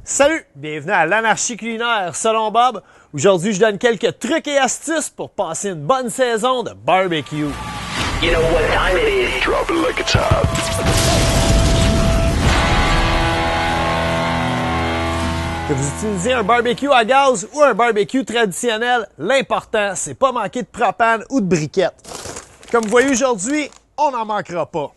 Salut! Bienvenue à l'Anarchie culinaire selon Bob. Aujourd'hui, je donne quelques trucs et astuces pour passer une bonne saison de barbecue. You know what time it is. Drop it like it's hot. Que vous utilisez un barbecue à gaz ou un barbecue traditionnel, l'important, c'est pas manquer de propane ou de briquettes. Comme vous voyez aujourd'hui, on n'en manquera pas.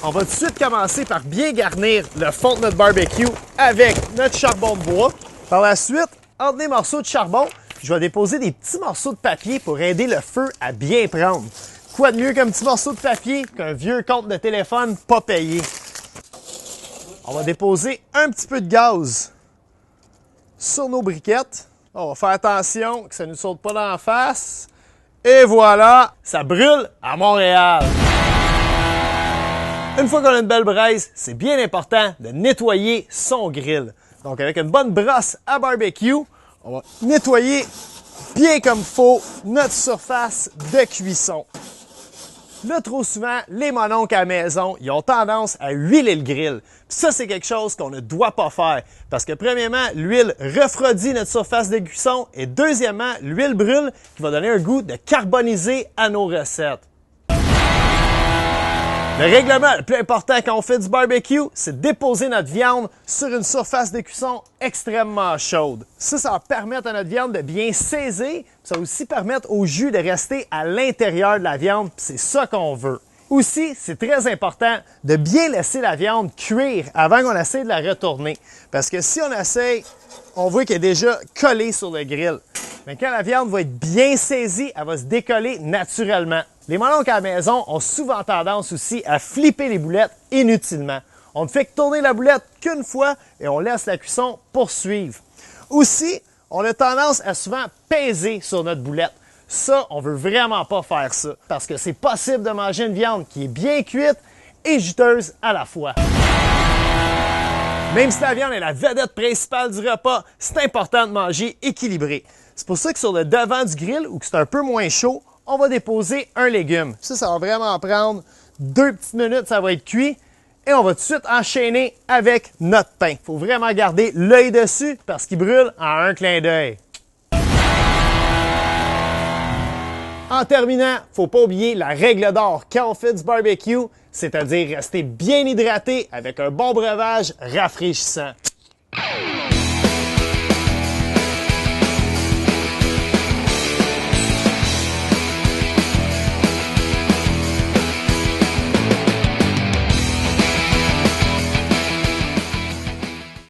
On va tout de suite commencer par bien garnir le fond de notre barbecue avec notre charbon de bois. Par la suite, entre les morceaux de charbon, je vais déposer des petits morceaux de papier pour aider le feu à bien prendre. Quoi de mieux qu'un petit morceau de papier qu'un vieux compte de téléphone pas payé? On va déposer un petit peu de gaz sur nos briquettes. On va faire attention que ça ne nous saute pas dans la face. Et voilà, ça brûle à Montréal. Une fois qu'on a une belle braise, c'est bien important de nettoyer son grill. Donc avec une bonne brosse à barbecue, on va nettoyer bien comme il faut notre surface de cuisson. Là, trop souvent, les mononcles à la maison, ils ont tendance à huiler le grill. Puis ça, c'est quelque chose qu'on ne doit pas faire. Parce que premièrement, l'huile refroidit notre surface de cuisson et deuxièmement, l'huile brûle qui va donner un goût de carbonisé à nos recettes. Le règlement le plus important quand on fait du barbecue, c'est de déposer notre viande sur une surface de cuisson extrêmement chaude. Ça va permettre à notre viande de bien saisir. Ça va aussi permettre au jus de rester à l'intérieur de la viande. C'est ça qu'on veut. Aussi, c'est très important de bien laisser la viande cuire avant qu'on essaie de la retourner. Parce que si on essaie, on voit qu'elle est déjà collée sur le grill. Mais quand la viande va être bien saisie, elle va se décoller naturellement. Les mononcles à la maison ont souvent tendance aussi à flipper les boulettes inutilement. On ne fait que tourner la boulette qu'une fois et on laisse la cuisson poursuivre. Aussi, on a tendance à souvent peser sur notre boulette. Ça, on veut vraiment pas faire ça parce que c'est possible de manger une viande qui est bien cuite et juteuse à la fois. Même si la viande est la vedette principale du repas, c'est important de manger équilibré. C'est pour ça que sur le devant du grill, où c'est un peu moins chaud, on va déposer un légume. Ça va vraiment prendre 2 petites minutes, ça va être cuit. Et on va tout de suite enchaîner avec notre pain. Il faut vraiment garder l'œil dessus parce qu'il brûle en un clin d'œil. En terminant, faut pas oublier la règle d'or quand on fait du barbecue, c'est-à-dire rester bien hydraté avec un bon breuvage rafraîchissant.